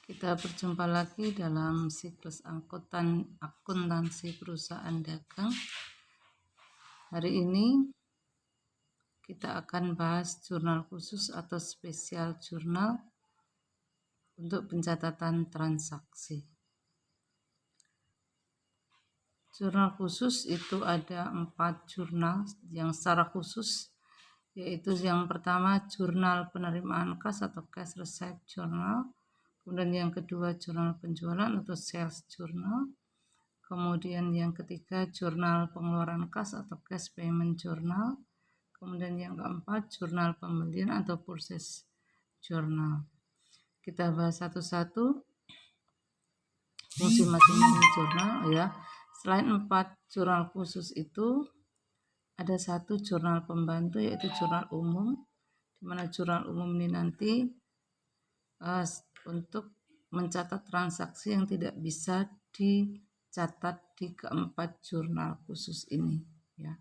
Kita berjumpa lagi dalam siklus akuntansi perusahaan dagang. Hari ini kita akan bahas jurnal khusus atau spesial jurnal untuk pencatatan transaksi. Jurnal khusus itu ada 4 jurnal yang secara khusus, yaitu yang pertama jurnal penerimaan kas atau cash receipt journal. Kemudian yang kedua jurnal penjualan atau sales journal. Kemudian yang ketiga jurnal pengeluaran kas atau cash payment journal. Kemudian yang keempat jurnal pembelian atau purchase journal. Kita bahas satu-satu fungsi masing-masing jurnal ya. Selain 4 jurnal khusus itu ada 1 jurnal pembantu, yaitu jurnal umum, di mana jurnal umum ini nanti untuk mencatat transaksi yang tidak bisa dicatat di keempat jurnal khusus ini ya.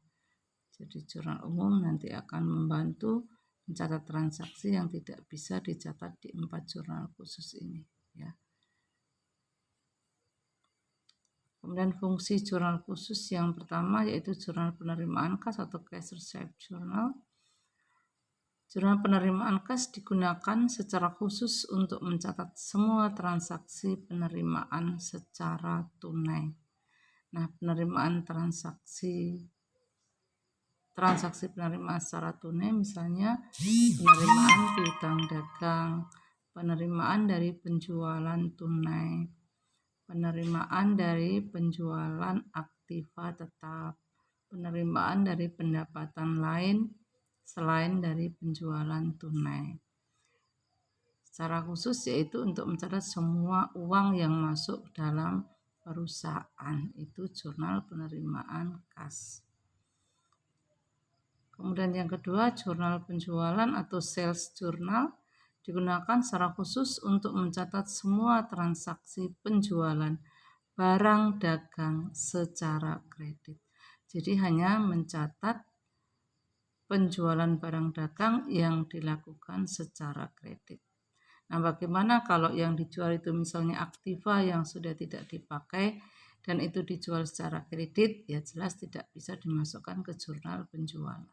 Jadi jurnal umum nanti akan membantu mencatat transaksi yang tidak bisa dicatat di 4 jurnal khusus ini ya. Kemudian fungsi jurnal khusus yang pertama yaitu jurnal penerimaan kas atau cash receipt journal. Jurnal penerimaan kas digunakan secara khusus untuk mencatat semua transaksi penerimaan secara tunai. Nah, penerimaan transaksi penerimaan secara tunai misalnya penerimaan piutang dagang, penerimaan dari penjualan tunai, penerimaan dari penjualan aktiva tetap, penerimaan dari pendapatan lain selain dari penjualan tunai. Secara khusus yaitu untuk mencatat semua uang yang masuk dalam perusahaan, itu jurnal penerimaan kas. Kemudian yang kedua jurnal penjualan atau sales journal digunakan secara khusus untuk mencatat semua transaksi penjualan barang dagang secara kredit. Jadi hanya mencatat penjualan barang dagang yang dilakukan secara kredit. Nah, bagaimana kalau yang dijual itu misalnya aktiva yang sudah tidak dipakai dan itu dijual secara kredit, ya jelas tidak bisa dimasukkan ke jurnal penjualan.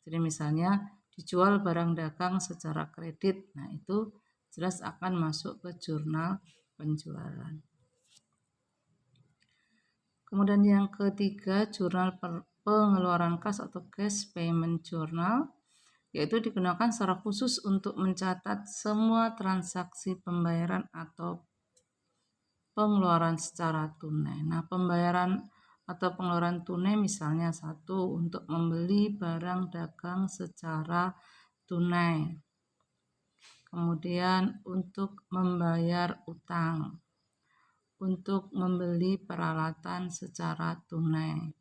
Jadi misalnya dijual barang dagang secara kredit, nah itu jelas akan masuk ke jurnal penjualan. Kemudian yang ketiga jurnal pengeluaran kas atau cash payment journal, yaitu digunakan secara khusus untuk mencatat semua transaksi pembayaran atau pengeluaran secara tunai. Nah, pembayaran atau pengeluaran tunai misalnya 1 untuk membeli barang dagang secara tunai. Kemudian untuk membayar utang, untuk membeli peralatan secara tunai,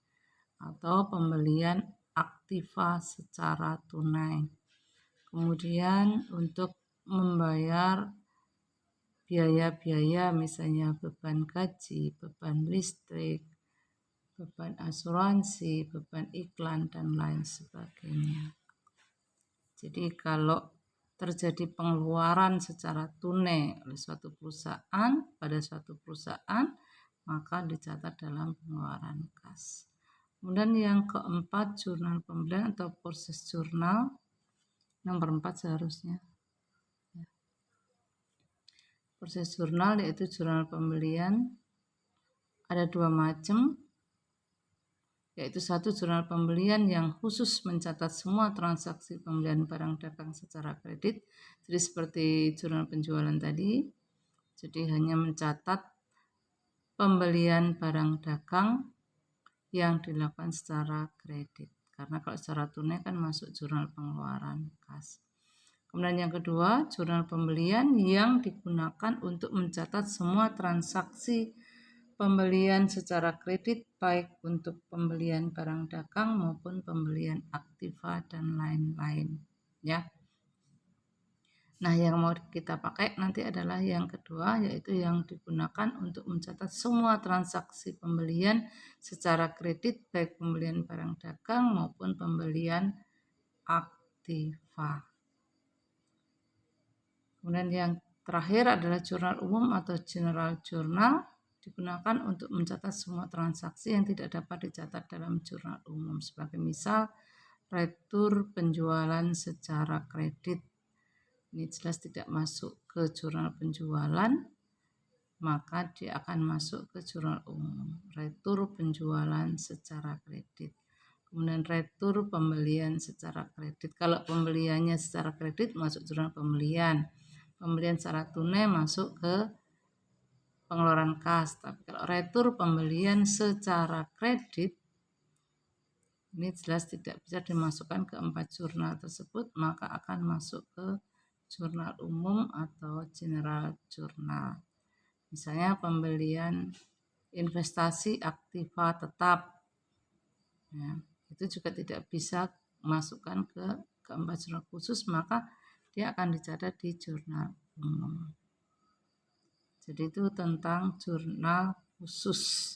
atau pembelian aktiva secara tunai. Kemudian untuk membayar biaya-biaya misalnya beban gaji, beban listrik, beban asuransi, beban iklan, dan lain sebagainya. Jadi kalau terjadi pengeluaran secara tunai oleh suatu perusahaan pada suatu perusahaan, maka dicatat dalam pengeluaran kas. Kemudian yang keempat jurnal pembelian atau purchase journal, nomor 4 seharusnya. Purchase journal yaitu jurnal pembelian, ada 2 macam, yaitu 1 jurnal pembelian yang khusus mencatat semua transaksi pembelian barang dagang secara kredit, jadi seperti jurnal penjualan tadi, jadi hanya mencatat pembelian barang dagang yang dilakukan secara kredit, karena kalau secara tunai kan masuk jurnal pengeluaran kas. Kemudian yang kedua jurnal pembelian yang digunakan untuk mencatat semua transaksi pembelian secara kredit, baik untuk pembelian barang dagang maupun pembelian aktiva dan lain-lain ya. Nah, yang mau kita pakai nanti adalah yang kedua, yaitu yang digunakan untuk mencatat semua transaksi pembelian secara kredit, baik pembelian barang dagang maupun pembelian aktiva. Kemudian yang Terakhir adalah jurnal umum atau general journal, digunakan untuk mencatat semua transaksi yang tidak dapat dicatat dalam jurnal umum. Sebagai misal, retur penjualan secara kredit. Ini jelas tidak masuk ke jurnal penjualan, maka dia akan masuk ke jurnal umum. Retur penjualan secara kredit. Kemudian retur pembelian secara kredit. Kalau pembeliannya secara kredit masuk jurnal pembelian. Pembelian secara tunai masuk ke pengeluaran kas. Tapi kalau retur pembelian secara kredit, ini jelas tidak bisa dimasukkan ke 4 jurnal tersebut, maka akan masuk ke jurnal umum atau general journal. Misalnya pembelian investasi aktiva tetap, ya, itu juga tidak bisa masukkan ke keempat jurnal khusus, maka dia akan dicatat di jurnal umum. Jadi itu tentang jurnal khusus.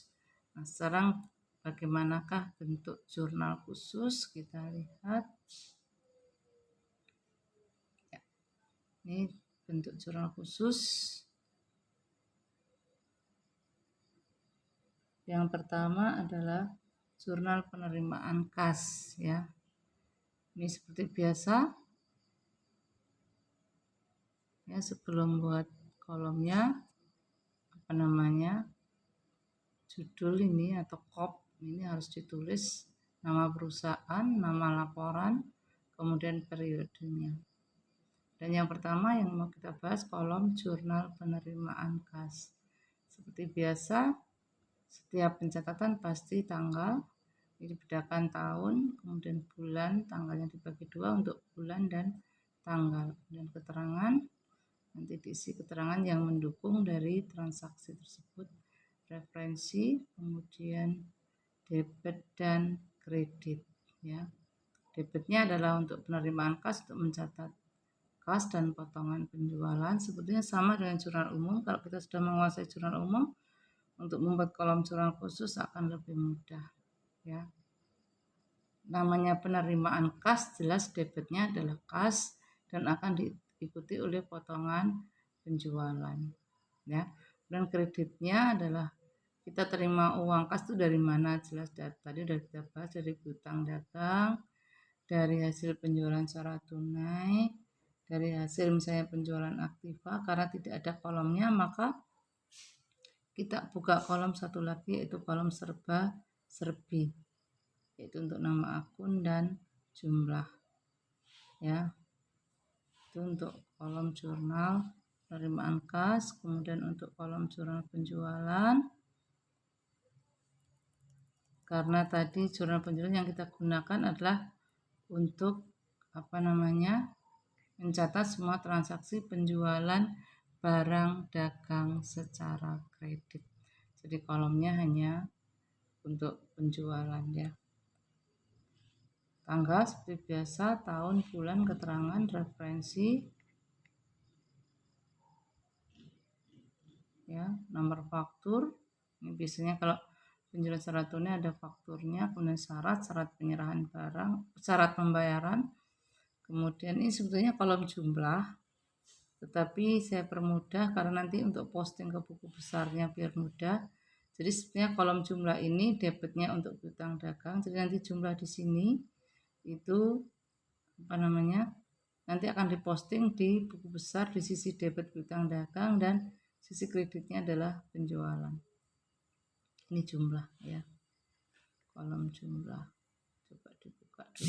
Nah, sekarang bagaimanakah bentuk jurnal khusus? Kita lihat. Ya, ini bentuk jurnal khusus. Yang pertama adalah jurnal penerimaan kas, ya. Ini seperti biasa. Ya, sebelum buat kolomnya, judul ini atau kop ini harus ditulis nama perusahaan, nama laporan, kemudian periodenya. Dan yang pertama yang mau kita bahas kolom jurnal penerimaan kas. Seperti biasa, setiap pencatatan pasti tanggal, ini dibedakan tahun, kemudian bulan, tanggalnya dibagi 2 untuk bulan dan tanggal. Dan keterangan, nanti diisi keterangan yang mendukung dari transaksi tersebut, referensi, kemudian debit dan kredit. Ya. Debitnya adalah untuk penerimaan kas, untuk mencatat kas dan potongan penjualan. Sebetulnya sama dengan jurnal umum. Kalau kita sudah menguasai jurnal umum, untuk membuat kolom jurnal khusus akan lebih mudah. Ya. Namanya penerimaan kas, jelas debitnya adalah kas dan akan diikuti oleh potongan penjualan. Ya. Dan kreditnya adalah kita terima uang kas itu dari mana, jelas tadi sudah kita bahas, dari piutang dagang, dari hasil penjualan secara tunai, dari hasil misalnya penjualan aktiva. Karena tidak ada kolomnya, maka kita buka kolom satu lagi, yaitu kolom serba-serbi, yaitu untuk nama akun dan jumlah. Ya, itu untuk kolom jurnal penerimaan kas. Kemudian untuk kolom jurnal penjualan, karena tadi jurnal penjualan yang kita gunakan adalah untuk mencatat semua transaksi penjualan barang dagang secara kredit. Jadi kolomnya hanya untuk penjualan, ya. Tanggal seperti biasa, tahun, bulan, keterangan, referensi, ya, nomor faktur. Ini biasanya kalau penjualan secara tunai ada fakturnya, kemudian syarat penyerahan barang, syarat pembayaran. Kemudian ini sebetulnya kolom jumlah, tetapi saya permudah karena nanti untuk posting ke buku besarnya biar mudah. Jadi sebenarnya kolom jumlah ini debitnya untuk piutang dagang. Jadi nanti jumlah di sini itu nanti akan diposting di buku besar di sisi debit piutang dagang, dan sisi kreditnya adalah penjualan. Ini jumlah, ya, kolom jumlah. Coba dibuka dulu.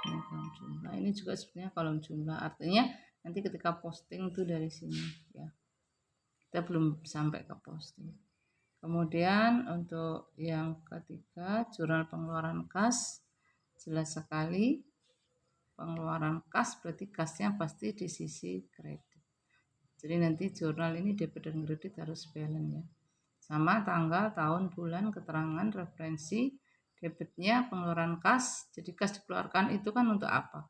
Ini kolom jumlah. Ini juga sebenarnya kolom jumlah. Artinya nanti ketika posting itu dari sini, ya. Kita belum sampai ke posting. Kemudian untuk yang ketiga, jurnal pengeluaran kas. Jelas sekali pengeluaran kas, berarti kasnya pasti di sisi kredit. Jadi nanti jurnal ini debit dan kredit harus balance, ya. Sama tanggal, tahun, bulan, keterangan, referensi, debitnya pengeluaran kas. Jadi kas dikeluarkan itu kan untuk apa?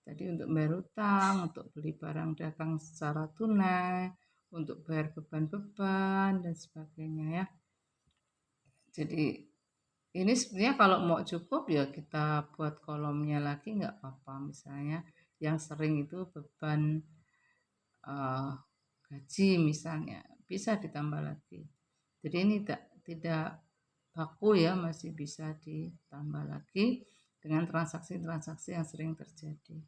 Tadi untuk bayar utang, untuk beli barang dagang secara tunai, untuk bayar beban-beban dan sebagainya, ya. Jadi ini sebenarnya kalau mau cukup ya kita buat kolomnya lagi nggak apa-apa. Misalnya yang sering itu beban gaji misalnya, bisa ditambah lagi. Jadi ini tidak baku ya, masih bisa ditambah lagi dengan transaksi-transaksi yang sering terjadi.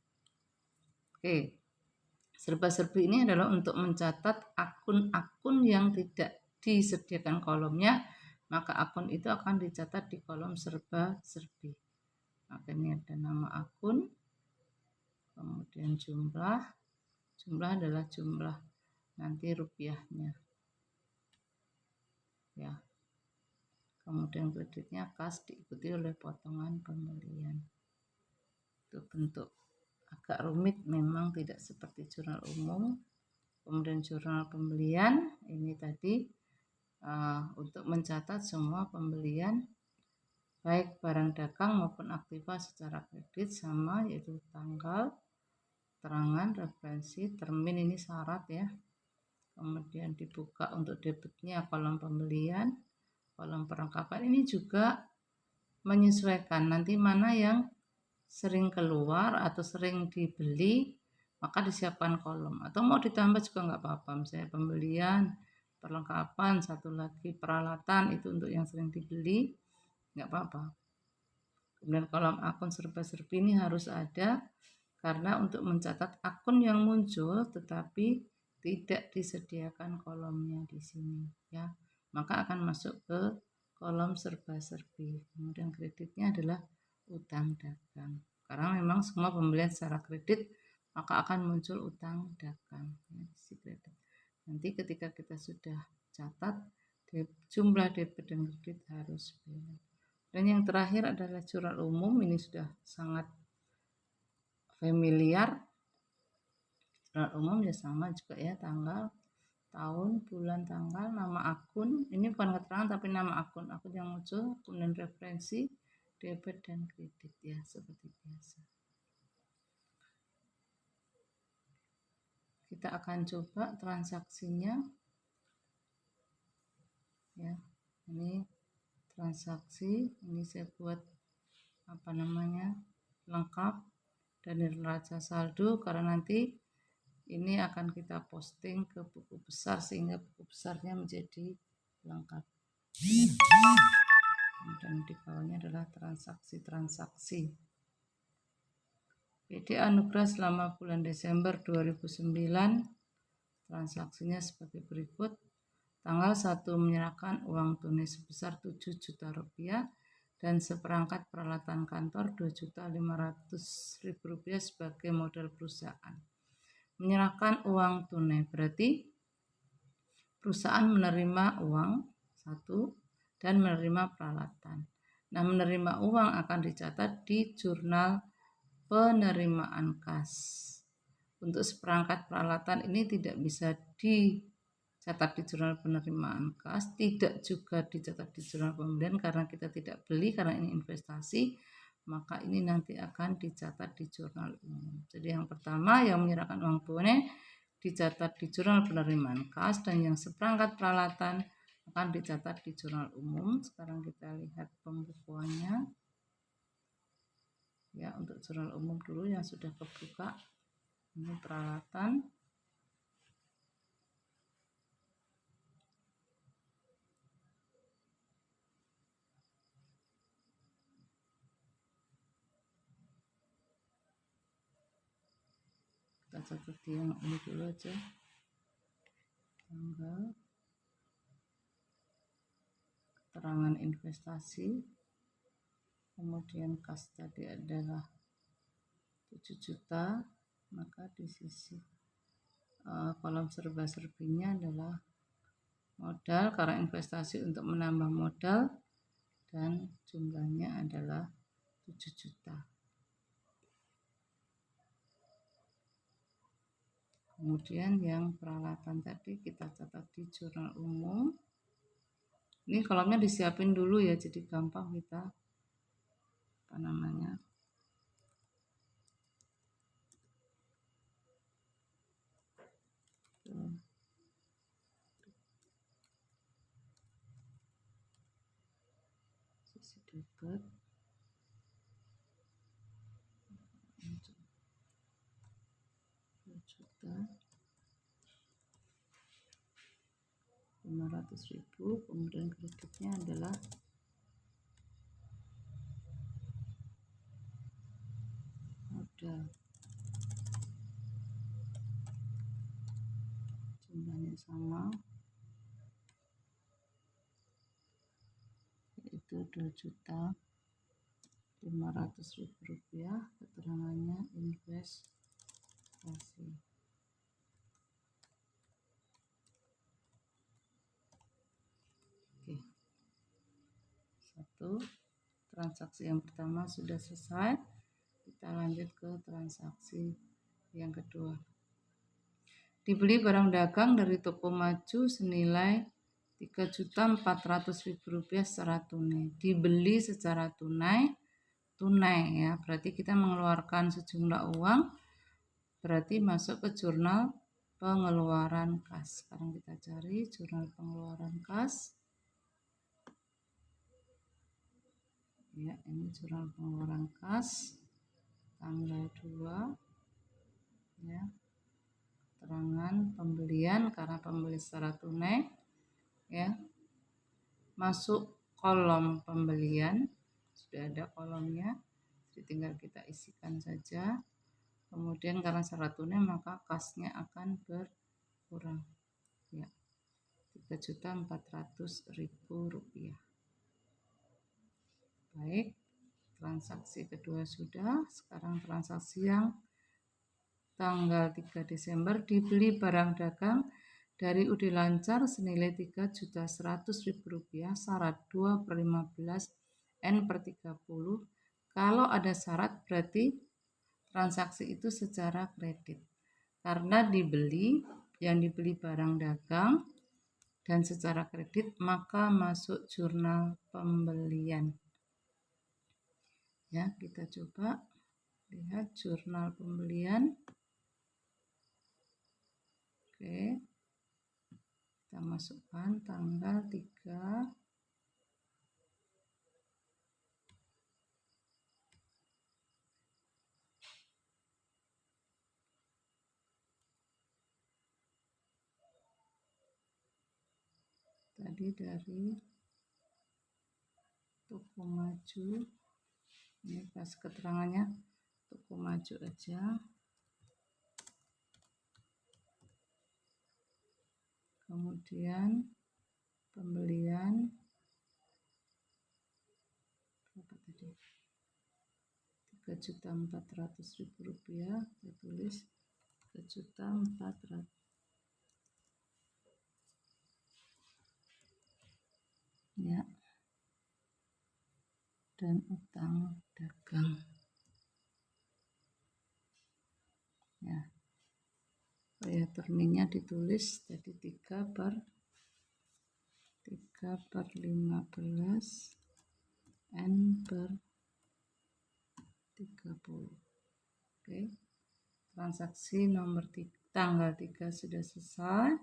Oke, serba-serbi ini adalah untuk mencatat akun-akun yang tidak disediakan kolomnya, maka akun itu akan dicatat di kolom serba-serbi. Maka ini ada nama akun, kemudian jumlah adalah jumlah nanti rupiahnya. Ya. Kemudian kreditnya kas diikuti oleh potongan pembelian. Itu bentuk agak rumit memang, tidak seperti jurnal umum. Kemudian jurnal pembelian ini tadi untuk mencatat semua pembelian baik barang dagang maupun aktiva secara kredit sama, yaitu tanggal, keterangan, referensi, termin ini syarat ya. Kemudian dibuka untuk debitnya kolom pembelian, kolom perlengkapan ini juga menyesuaikan nanti mana yang sering keluar atau sering dibeli, maka disiapkan kolom, atau mau ditambah juga nggak apa-apa, misalnya pembelian, perlengkapan, satu lagi peralatan, itu untuk yang sering dibeli nggak apa-apa. Kemudian kolom akun serba-serbi ini harus ada karena untuk mencatat akun yang muncul tetapi tidak disediakan kolomnya di sini ya, maka akan masuk ke kolom serba-serbi. Kemudian kreditnya adalah utang dagang, karena memang semua pembelian secara kredit maka akan muncul utang dagang ya, si kredit. Nanti ketika kita sudah catat jumlah debit dan kredit harus beda. Dan yang terakhir adalah jurnal umum, ini sudah sangat familiar. Jurnal umum ya sama juga ya, tanggal, tahun, bulan, tanggal, nama akun. Ini bukan keterangan tapi nama akun yang muncul, kemudian referensi, debit dan kredit ya, seperti biasa. Kita akan coba transaksinya ya. Ini transaksi, ini saya buat lengkap dan neraca saldo, karena nanti ini akan kita posting ke buku besar sehingga buku besarnya menjadi lengkap. Kemudian di bawahnya adalah transaksi-transaksi. PD Anugrah selama bulan Desember 2009, transaksinya sebagai berikut. Tanggal 1 menyerahkan uang tunai sebesar 7 juta rupiah dan seperangkat peralatan kantor 2.500.000 rupiah sebagai modal perusahaan. Menyerahkan uang tunai berarti perusahaan menerima uang 1 dan menerima peralatan. Nah, menerima uang akan dicatat di jurnal penerimaan kas. Untuk seperangkat peralatan ini tidak bisa dicatat di jurnal penerimaan kas, tidak juga dicatat di jurnal pembelian karena kita tidak beli, karena ini investasi, maka ini nanti akan dicatat di jurnal umum. Jadi yang pertama yang menyerahkan uang tunai dicatat di jurnal penerimaan kas, dan yang seperangkat peralatan akan dicatat di jurnal umum. Sekarang kita lihat pembukuannya ya, untuk jurnal umum dulu yang sudah kebuka. Ini peralatan, kita catat yang ini dulu aja, tanggal, keterangan investasi, kemudian kas tadi adalah 7 juta, maka di sisi kolom serba-serbinya adalah modal karena investasi untuk menambah modal dan jumlahnya adalah 7 juta. Kemudian yang peralatan tadi kita catat di jurnal umum. Ini kolomnya disiapin dulu ya, jadi gampang kita sisi debit, juta, 500.000, kemudian kreditnya adalah modal, jumlahnya sama, yaitu 2.500.000 rupiah. Keterangannya investasi. Oke, satu transaksi yang pertama sudah selesai. Kita lanjut ke transaksi yang kedua. Dibeli barang dagang dari toko maju senilai Rp3.400.000 secara tunai. Dibeli secara tunai ya, berarti kita mengeluarkan sejumlah uang, berarti masuk ke jurnal pengeluaran kas. Sekarang kita cari jurnal pengeluaran kas. Ya, ini jurnal pengeluaran kas tanggal 2 ya. Keterangan pembelian karena pembeli secara tunai ya. Masuk kolom pembelian, sudah ada kolomnya, jadi tinggal kita isikan saja. Kemudian karena secara tunai maka kasnya akan berkurang ya, Rp3.400.000. Baik, transaksi kedua sudah. Sekarang transaksi yang tanggal 3 Desember, dibeli barang dagang dari UD Lancar senilai Rp3.100.000, syarat 2/15 N/30. Kalau ada syarat berarti transaksi itu secara kredit. Karena yang dibeli barang dagang dan secara kredit, maka masuk jurnal pembelian. Ya, kita coba lihat jurnal pembelian. Oke, kita masukkan tanggal 3 tadi dari toko maju. Ini pas keterangannya toko maju aja. Kemudian pembelian berapa tadi? Rp3.400.000. Kita tulis Rp3.400.000 ya. Dan utang dagang ya. Terminnya ditulis tadi 3/15 N/30. Oke, transaksi nomor 3, tanggal 3 sudah selesai.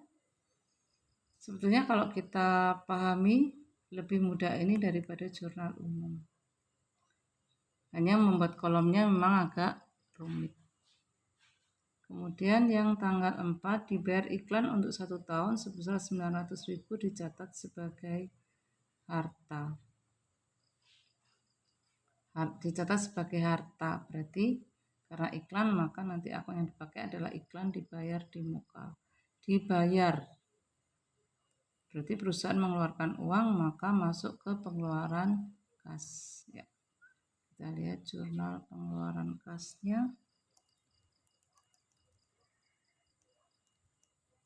Sebetulnya kalau kita pahami lebih mudah ini daripada jurnal umum. Hanya membuat kolomnya memang agak rumit. Kemudian yang tanggal 4, dibayar iklan untuk 1 tahun sebesar Rp900.000 dicatat sebagai harta. Dicatat sebagai harta berarti karena iklan maka nanti akun yang dipakai adalah iklan dibayar di muka. Dibayar berarti perusahaan mengeluarkan uang maka masuk ke pengeluaran kas ya. Kita lihat jurnal pengeluaran kasnya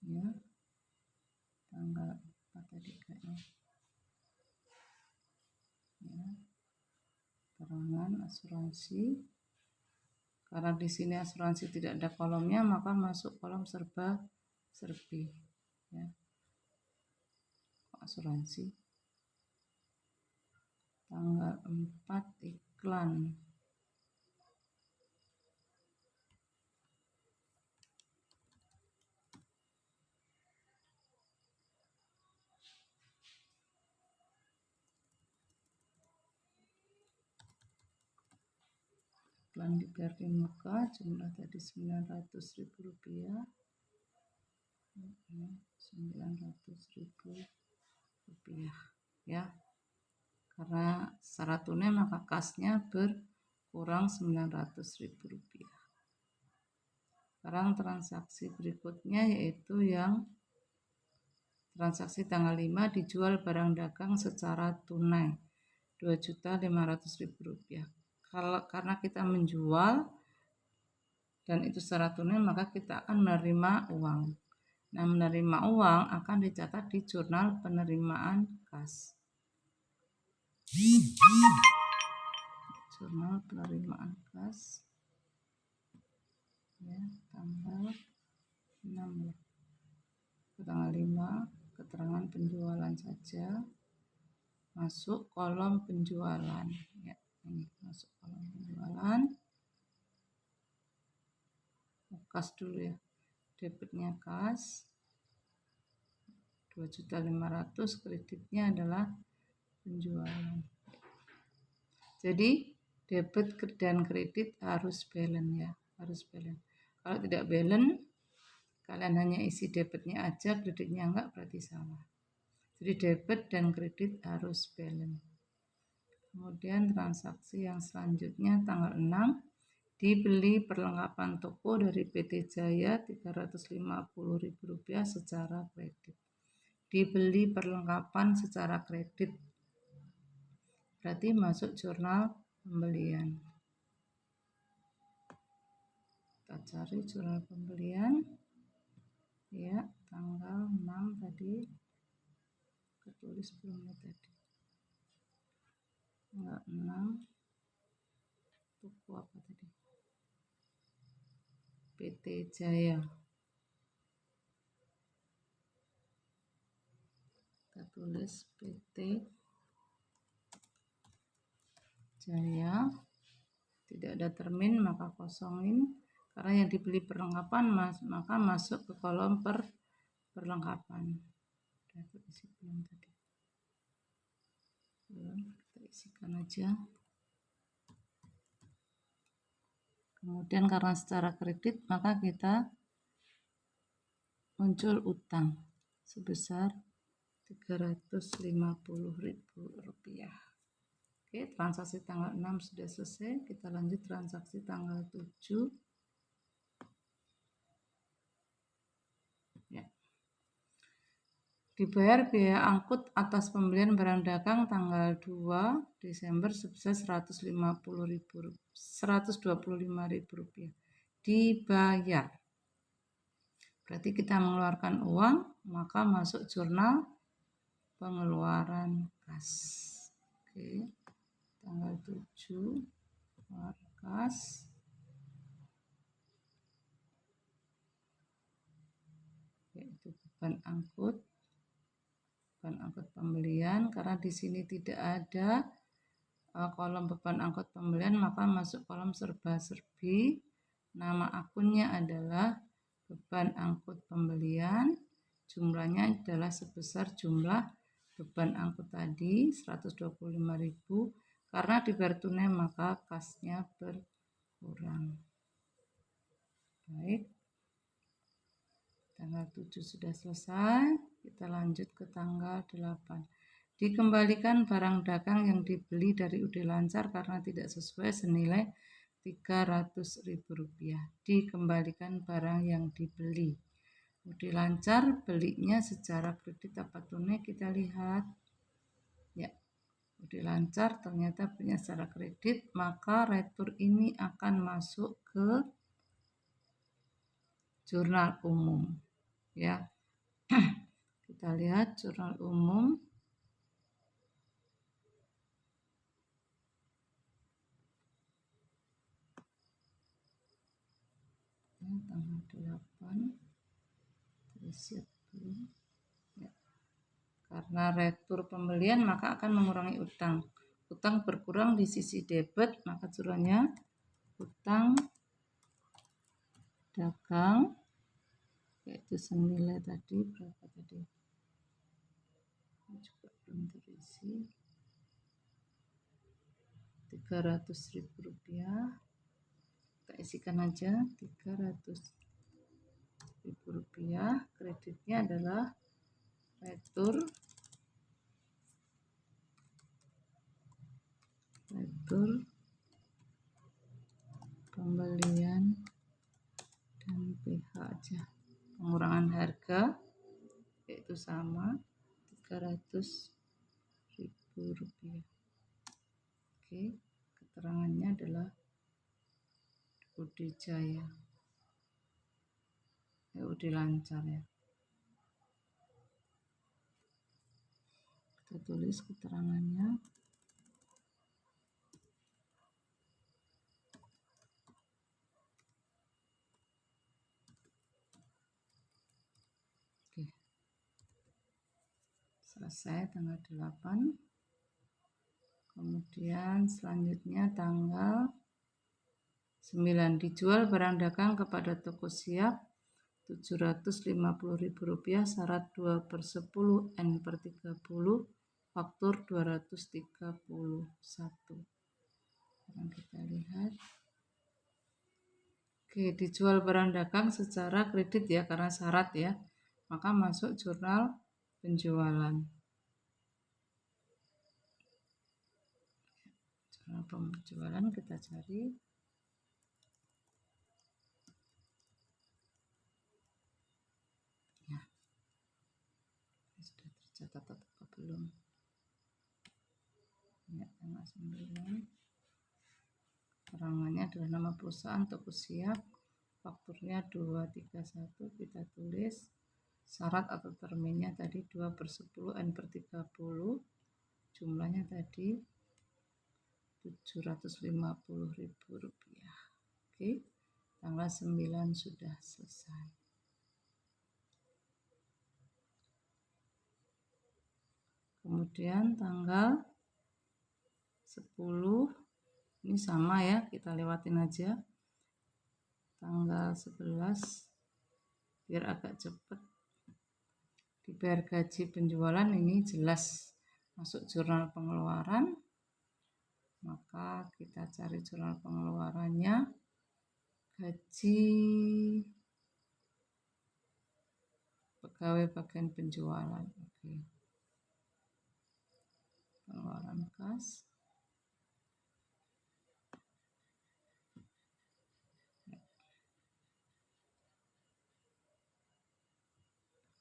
ya, tanggal 4 tadi kayaknya ya. Keterangan asuransi, karena di sini asuransi tidak ada kolomnya maka masuk kolom serba serbi ya. Asuransi tanggal 4 iklan dibayar di muka, jumlah tadi Rp900.000. 900.000 rupiah ya, karena secara tunai maka kasnya berkurang 900.000 rupiah. Sekarang transaksi berikutnya yaitu yang transaksi tanggal 5 dijual barang dagang secara tunai 2.500.000 rupiah. Karena kita menjual dan itu secara tunai maka kita akan menerima uang. Nah, menerima uang akan dicatat di jurnal penerimaan kas. Jurnal penerimaan kas ya, tanggal 6 tanggal 5 keterangan penjualan saja, masuk kolom penjualan ya, ini masuk kolom penjualan, kas dulu ya, debitnya kas 2.500.000, kreditnya adalah penjualan. Jadi debit dan kredit harus balance ya, harus balance. Kalau tidak balance, kalian hanya isi debitnya aja, kreditnya enggak, berarti salah. Jadi debit dan kredit harus balance. Kemudian transaksi yang selanjutnya tanggal 6 dibeli perlengkapan toko dari PT Jaya Rp350.000 secara kredit. Dibeli perlengkapan secara kredit berarti masuk jurnal pembelian. Kita cari jurnal pembelian ya, tanggal 6 tadi ketulis belum ya tadi, tanggal 6 toko apa tadi, PT Jaya. Kita tulis PT Jaya, tidak ada termin maka kosongin, karena yang dibeli perlengkapan maka masuk ke kolom perlengkapan. Kita isi belum tadi, kita isikan aja. Kemudian karena secara kredit maka kita muncul utang sebesar Rp350.000. Oke, transaksi tanggal 6 sudah selesai. Kita lanjut transaksi tanggal 7. Ya. Dibayar biaya angkut atas pembelian barang dagang tanggal 2 Desember sebesar Rp125.000. Dibayar. Berarti kita mengeluarkan uang, maka masuk jurnal pengeluaran kas. Oke. Tanggal 7 keluar kas, yaitu beban angkut pembelian. Karena di sini tidak ada kolom beban angkut pembelian maka masuk kolom serba-serbi. Nama akunnya adalah beban angkut pembelian, jumlahnya adalah sebesar jumlah beban angkut tadi 125.000. Karena dibayar tunai maka kasnya berkurang. Baik, tanggal 7 sudah selesai. Kita lanjut ke tanggal 8. Dikembalikan barang dagang yang dibeli dari UD Lancar karena tidak sesuai senilai Rp300.000. Dikembalikan barang yang dibeli. UD Lancar belinya secara kredit apa tunai, kita lihat ya. UD Lancar ternyata punya secara kredit, maka retur ini akan masuk ke jurnal umum ya. Kita lihat jurnal umum. Ya, tanggal 8 siap dulu ya. Karena retur pembelian maka akan mengurangi utang. Utang berkurang di sisi debit, maka jurnalnya utang dagang yaitu senilai tadi berapa tadi, juga belum terisi, Rp300.000. Kita isikan aja 300. Rp100.000. Kreditnya adalah retur pembelian dan PH aja. Pengurangan harga yaitu sama Rp300.000. Oke, keterangannya adalah Budi Jaya. Budi lancar ya. Kita tulis keterangannya. Oke. Selesai tanggal 8. Kemudian selanjutnya tanggal 9 dijual barang dagang kepada toko siap Rp750.000 syarat 2/10 N/30 faktur 231. Sekarang kita lihat. Oke, dijual barang dagang secara kredit ya karena syarat ya. Maka masuk jurnal penjualan. Jurnal penjualan kita cari. Ya. Sudah tercatat atau belum? Ya, tanggal 9. Keterangannya adalah nama perusahaan toko siap. Fakturnya 231, kita tulis. Syarat atau terminnya tadi 2/10 N/30. Jumlahnya tadi Rp750.000. Oke, tanggal 9 sudah selesai. Kemudian tanggal 10 ini sama ya, kita lewatin aja. Tanggal 11 biar agak cepat. Dibayar gaji penjualan ini jelas masuk jurnal pengeluaran. Maka kita cari jurnal pengeluarannya. Gaji pegawai bagian penjualan. Oke. Pengeluaran kas.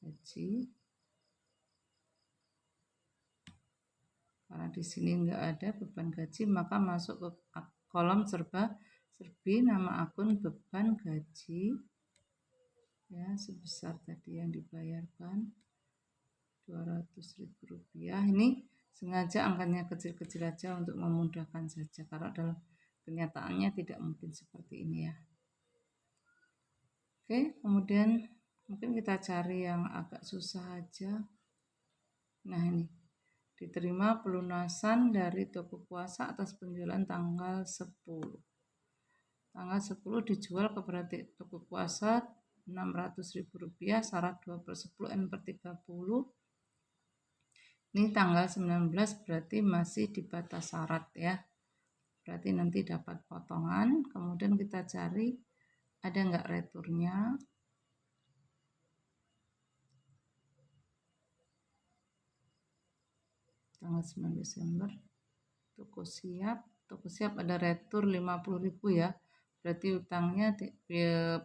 Gaji. Karena di sini enggak ada beban gaji, maka masuk ke kolom serbi nama akun beban gaji ya sebesar tadi yang dibayarkan Rp200.000. Ini sengaja angkanya kecil-kecil aja untuk memudahkan saja karena dalam kenyataannya tidak mungkin seperti ini ya. Oke, kemudian mungkin kita cari yang agak susah aja. Nah ini, diterima pelunasan dari toko puasa atas penjualan tanggal 10. Tanggal 10 dijual kepada toko puasa Rp600.000 syarat 2/10 N/30. Ini tanggal 19 berarti masih di batas syarat ya. Berarti nanti dapat potongan. Kemudian kita cari ada enggak returnya. Tanggal 9 Desember. Toko siap ada retur 50.000 ya. Berarti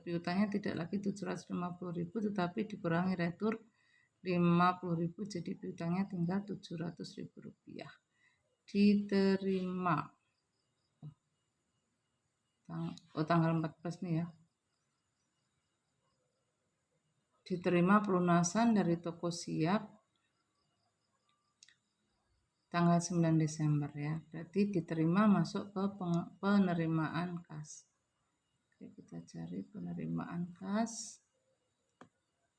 piutangnya tidak lagi 750.000 tetapi dikurangi retur 50.000 jadi piutangnya tinggal Rp700.000. Diterima. Tanggal 14 nih ya. Diterima pelunasan dari toko siap tanggal 9 Desember ya. Berarti diterima masuk ke penerimaan kas. Oke, kita cari penerimaan kas.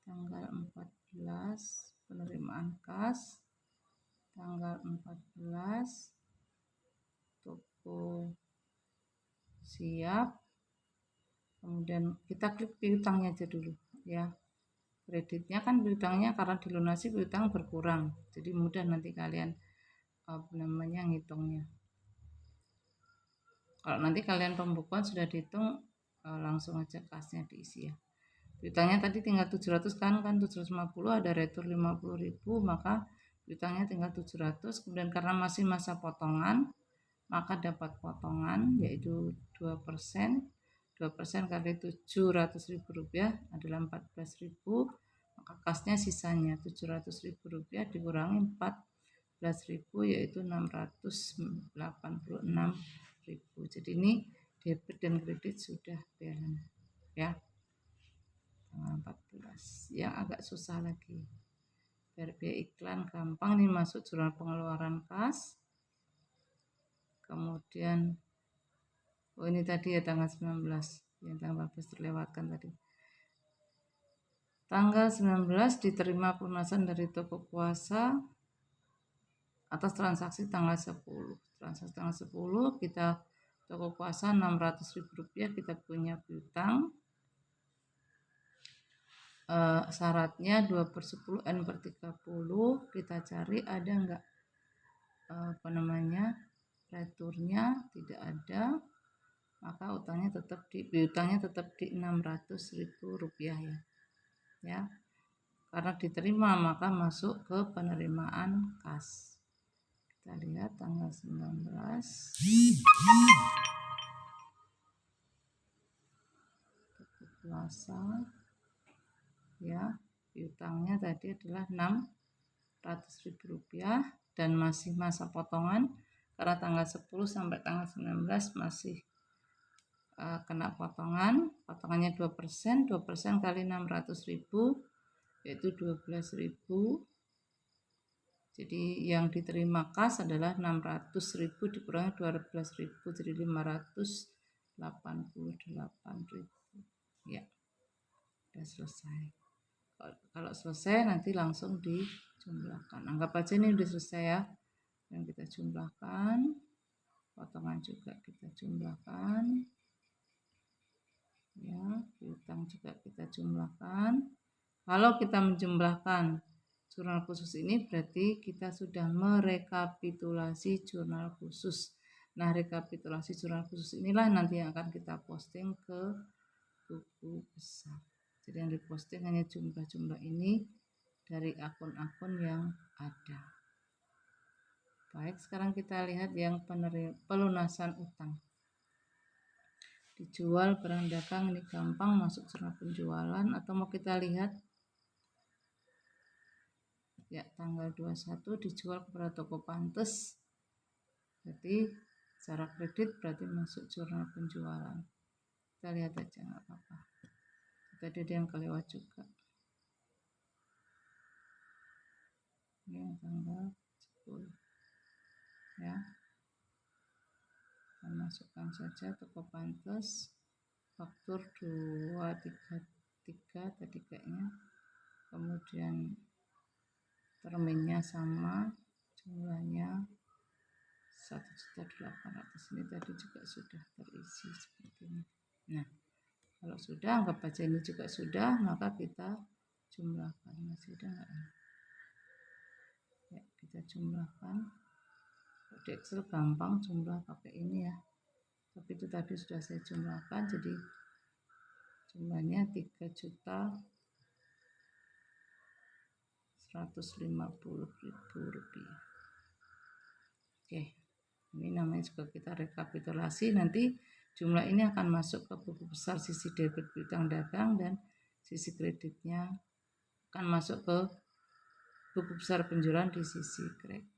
Tanggal 14 penerimaan kas. Tanggal 14 toko siap. Kemudian kita klik piutangnya aja dulu ya. Kreditnya kan piutangnya karena dilunasi piutang berkurang. Jadi mudah nanti kalian ngitungnya. Kalau nanti kalian pembukuan sudah dihitung langsung aja kasnya diisi ya. Piutangnya tadi tinggal 700 kan 750, ada retur 50.000, maka piutangnya tinggal 700. Kemudian karena masih masa potongan, maka dapat potongan yaitu 2%. 2% kali Rp700.000 adalah Rp14.000, maka kasnya sisanya Rp700.000 dikurangi Rp14.000 yaitu Rp686.000. Jadi ini debit dan kredit sudah balance ya. Tanggal 14 yang agak susah lagi. Biar biaya iklan gampang nih, masuk jurnal pengeluaran kas. Kemudian ini tadi ya tanggal 19, yang tanggal 14 terlewatkan tadi. Tanggal 19 diterima pelunasan dari toko kuasa atas transaksi tanggal 10. Transaksi tanggal 10 kita toko kuasa Rp600.000, kita punya piutang. Syaratnya 2/10 N/30. Kita cari ada enggak returnya, tidak ada, maka piutangnya tetap di Rp600.000 ya. Karena diterima maka masuk ke penerimaan kas. Kita lihat tanggal 19 puasa ya, piutangnya tadi adalah Rp600.000 dan masih masa potongan karena tanggal 10 sampai tanggal 19 masih kena potongannya 2%. 2% kali 600.000 yaitu 12.000. Jadi yang diterima kas adalah 600.000 dikurangi 12.000, jadi 588.000 ya. Sudah selesai. Kalau selesai nanti langsung dijumlahkan. Anggap aja ini udah selesai ya. Dan kita jumlahkan, potongan juga kita jumlahkan ya, piutang juga kita jumlahkan. Kalau kita menjumlahkan jurnal khusus ini berarti kita sudah merekapitulasi jurnal khusus. Nah, rekapitulasi jurnal khusus inilah nanti yang akan kita posting ke buku besar. Jadi yang diposting hanya jumlah-jumlah ini dari akun-akun yang ada. Baik, sekarang kita lihat yang pelunasan utang. Dijual barang dagang, ini gampang, masuk jurnal penjualan. Atau mau kita lihat ya, tanggal 21 dijual kepada toko pantes, berarti secara kredit berarti masuk jurnal penjualan. Kita lihat aja, nggak apa-apa. Tadi ada yang kelewat juga. Ini tanggal 10 ya. Kita masukkan saja toko pantes, faktur 233 tadi kayaknya. Kemudian terminnya sama, jumlahnya 1.800.000. Ini tadi juga sudah terisi seperti ini. Nah, kalau sudah, anggap aja ini juga sudah, maka kita jumlahkan. Masih ada nggak? Ya, kita jumlahkan. Di Excel gampang jumlah pakai ini ya. Tapi itu tadi sudah saya jumlahkan, jadi jumlahnya Rp3.150.000. Oke, ini namanya juga kita rekapitulasi. Nanti jumlah ini akan masuk ke buku besar sisi debit piutang dagang, dan sisi kreditnya akan masuk ke buku besar penjualan di sisi kredit.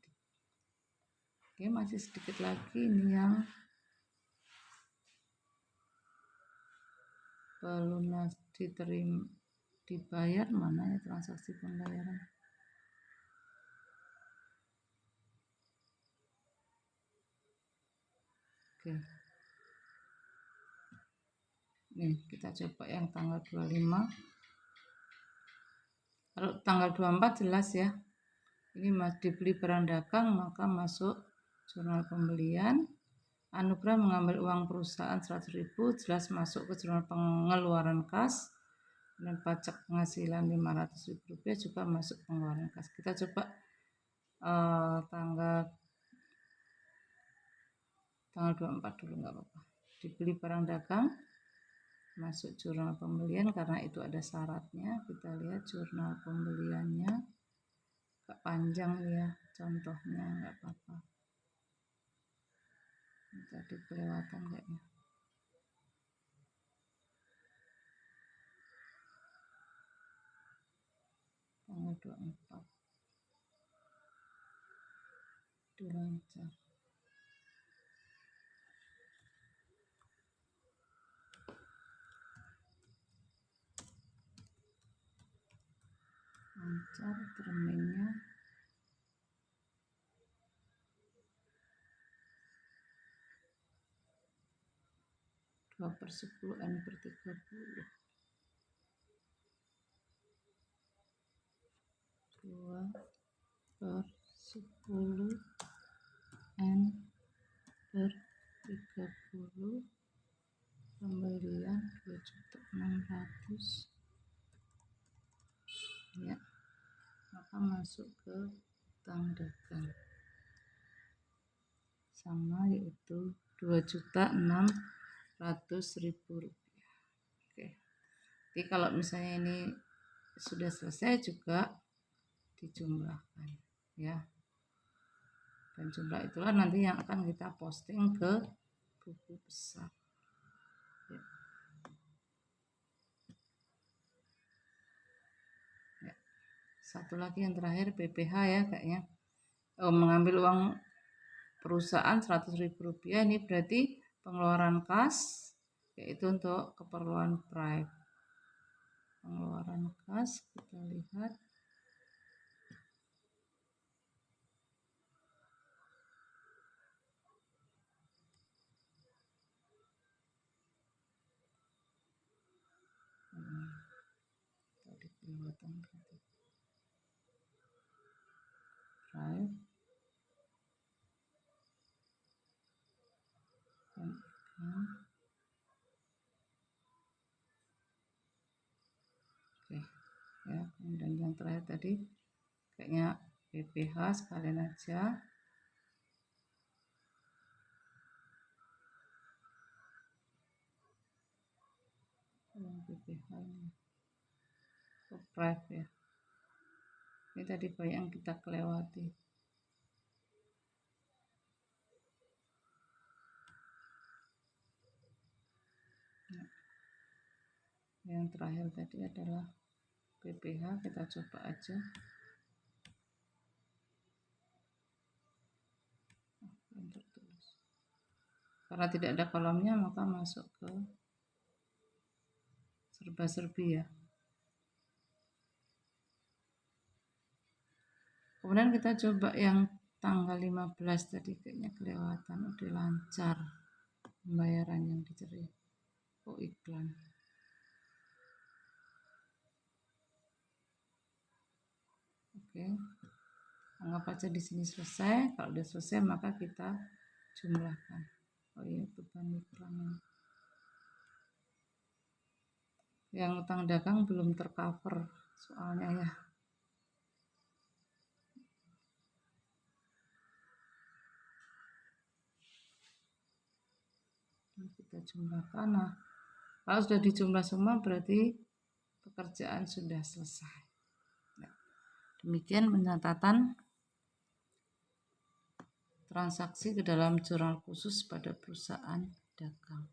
Oke, masih sedikit lagi ini yang pelunas dibayar, mana ya transaksi pembayaran. Oke. Nih, kita coba yang tanggal 25. Kalau tanggal 24 jelas ya. Ini dibeli barang dagang, maka masuk jurnal pembelian. Anugerah mengambil uang perusahaan 100.000, jelas masuk ke jurnal pengeluaran kas. Dan pajak penghasilan Rp500.000 juga masuk pengeluaran kas. Kita coba tanggal 24 dulu, nggak apa-apa. Dibeli barang dagang, masuk jurnal pembelian karena itu ada syaratnya. Kita lihat jurnal pembeliannya, agak panjang ya contohnya, nggak apa-apa. Tadi kelewatan kayaknya. Tanggal 24 dilancar. Lancar terminnya. Dua per 10 N per 30. 2 per 10 N per 30 pembelian 2.600.000 ya, maka masuk ke utang dagang sama, yaitu 2.600.000 rupiah. Oke, jadi kalau misalnya ini sudah selesai juga dijumlahkan ya, dan jumlah itulah nanti yang akan kita posting ke buku besar ya. Ya. Satu lagi yang terakhir PPH ya kayaknya, mengambil uang perusahaan 100.000 rupiah, ini berarti pengeluaran kas, yaitu untuk keperluan private. Pengeluaran kas kita lihat tadi kelewatan private. Oke ya, dan yang terakhir tadi kayaknya PPH sekalian aja. PPH ini private ya, ini tadi banyak yang kita kelewati. Yang terakhir tadi adalah PPH, kita coba aja. Karena tidak ada kolomnya maka masuk ke serba-serbi ya. Kemudian kita coba yang tanggal 15 tadi, kayaknya kelewatan, udah lancar pembayaran yang diterima. Oh, iklan. Oke, anggap aja di sini selesai. Kalau udah selesai maka kita jumlahkan. Oh iya, beban iklan. Yang utang dagang belum tercover soalnya ya. Kita jumlahkan. Nah, kalau sudah dijumlah semua berarti pekerjaan sudah selesai. Nah, demikian pencatatan transaksi ke dalam jurnal khusus pada perusahaan dagang.